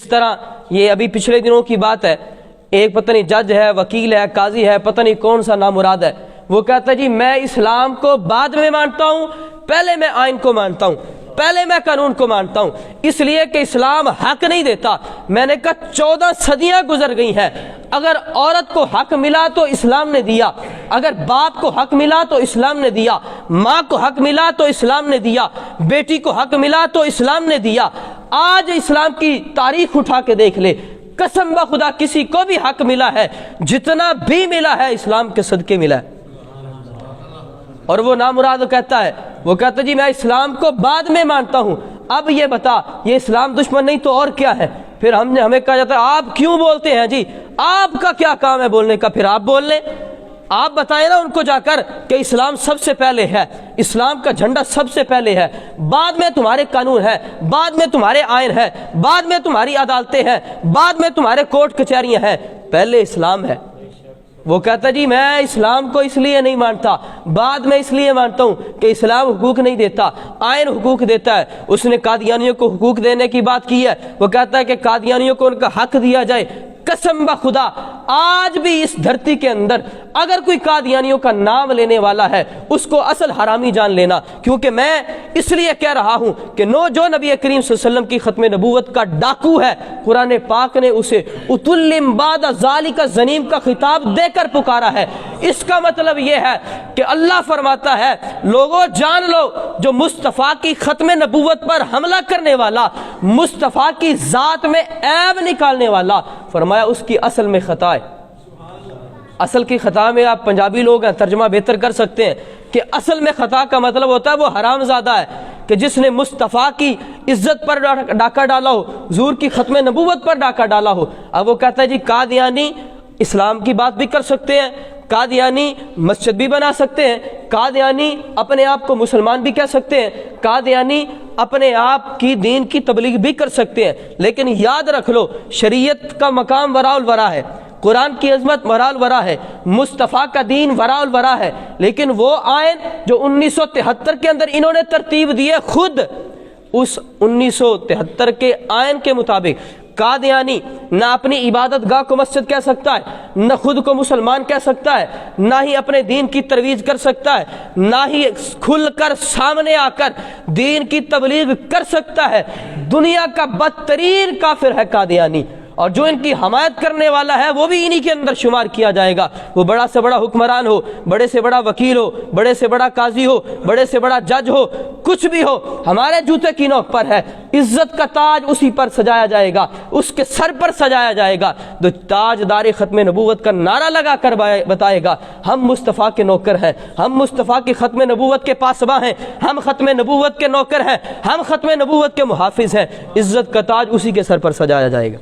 جس طرح یہ ابھی پچھلے دنوں کی بات ہے، ایک پتہ نہیں جج ہے، وکیل ہے، قاضی ہے، پتہ نہیں کون سا نامراد ہے، وہ کہتا ہے جی میں اسلام کو بعد میں مانتا ہوں، پہلے میں آئین کو مانتا ہوں، پہلے میں قانون کو مانتا ہوں، اس لیے کہ اسلام حق نہیں دیتا۔ میں نے کہا 14 صدیاں گزر گئی ہیں، اگر عورت کو حق ملا تو اسلام نے دیا، اگر باپ کو حق ملا تو اسلام نے دیا، ماں کو حق ملا تو اسلام نے دیا، بیٹی کو حق ملا تو اسلام نے دیا۔ آج اسلام کی تاریخ اٹھا کے دیکھ لے، قسم بخدا کسی کو بھی حق ملا ہے، جتنا بھی ملا ہے اسلام کے صدقے ملا ہے۔ اور وہ نامراد کہتا ہے، وہ کہتا ہے جی میں اسلام کو بعد میں مانتا ہوں۔ اب یہ بتا، یہ اسلام دشمن نہیں تو اور کیا ہے؟ پھر ہمیں کہا جاتا ہے آپ کیوں بولتے ہیں جی؟ آپ کا کیا کام ہے بولنے کا؟ پھر آپ بول لیں، آپ بتائیں نا ان کو جا کر کہ اسلام سب سے پہلے ہے، اسلام کا جھنڈا سب سے پہلے ہے، بعد میں تمہارے قانون ہے، بعد میں تمہارے آئین ہے، بعد میں تمہاری عدالتیں ہیں، بعد میں تمہارے کورٹ کچہریاں ہیں، پہلے اسلام ہے۔ وہ کہتا جی میں اسلام کو اس لیے نہیں مانتا، بعد میں اس لیے مانتا ہوں کہ اسلام حقوق نہیں دیتا، آئین حقوق دیتا ہے۔ اس نے قادیانیوں کو حقوق دینے کی بات کی ہے، وہ کہتا ہے کہ قادیانیوں کو ان کا حق دیا جائے۔ قسم بخدا آج بھی اس دھرتی کے اندر اگر کوئی قادیانیوں کا نام لینے والا ہے اس کو اصل حرامی جان لینا، کیونکہ میں اس لیے کہہ رہا ہوں کہ جو نبی کریم صلی اللہ علیہ وسلم کی ختم نبوت کا ڈاکو ہے، قرآن پاک نے اسے اتلم بعد ذالک زنیم کا خطاب دے کر پکارا ہے۔ اس کا مطلب یہ ہے کہ اللہ فرماتا ہے لوگوں جان لو، جو مصطفیٰ کی ختم نبوت پر حملہ کرنے والا، مصطفیٰ کی ذات میں عیب نکالنے والا، فرمایا اس کی اصل میں خطا ہے۔ اصل کی خطا میں آپ پنجابی لوگ ہیں ترجمہ بہتر کر سکتے ہیں کہ اصل میں خطا کا مطلب ہوتا ہے وہ حرام زادہ ہے، کہ جس نے مصطفیٰ کی عزت پر ڈاکہ ڈالا ہو، حضور کی ختم نبوت پر ڈاکہ ڈالا ہو۔ اب وہ کہتا ہے جی قادیانی اسلام کی بات بھی کر سکتے ہیں، قادیانی مسجد بھی بنا سکتے ہیں، قادیانی اپنے آپ کو مسلمان بھی کہہ سکتے ہیں، قادیانی اپنے آپ کی دین کی تبلیغ بھی کر سکتے ہیں، لیکن یاد رکھ لو شریعت کا مقام وراء الورا ہے، قرآن کی عظمت وراء الورا ہے، مصطفیٰ کا دین وراء الورا ہے، لیکن وہ آئین جو 1973 کے اندر انہوں نے ترتیب دی ہے، خود اس 1973 کے آئین کے مطابق قادیانی نہ اپنی عبادت گاہ کو مسجد کہہ سکتا ہے، نہ خود کو مسلمان کہہ سکتا ہے، نہ ہی اپنے دین کی ترویج کر سکتا ہے، نہ ہی کھل کر سامنے آ کر دین کی تبلیغ کر سکتا ہے۔ دنیا کا بدترین کافر ہے قادیانی، اور جو ان کی حمایت کرنے والا ہے وہ بھی انہی کے اندر شمار کیا جائے گا۔ وہ بڑا سے بڑا حکمران ہو، بڑے سے بڑا وکیل ہو، بڑے سے بڑا قاضی ہو، بڑے سے بڑا جج ہو، کچھ بھی ہو، ہمارے جوتے کی نوک پر ہے، عزت کا تاج اسی پر سجایا جائے گا، اس کے سر پر سجایا جائے گا، جو تاج دار ختم نبوت کا نعرہ لگا کر بتائے گا ہم مصطفیٰ کے نوکر ہیں، ہم مصطفیٰ کی ختم نبوت کے پاسباں ہیں، ہم ختم نبوت کے نوکر ہیں، ہم ختم نبوت کے محافظ ہیں، عزت کا تاج اسی کے سر پر سجایا جائے گا۔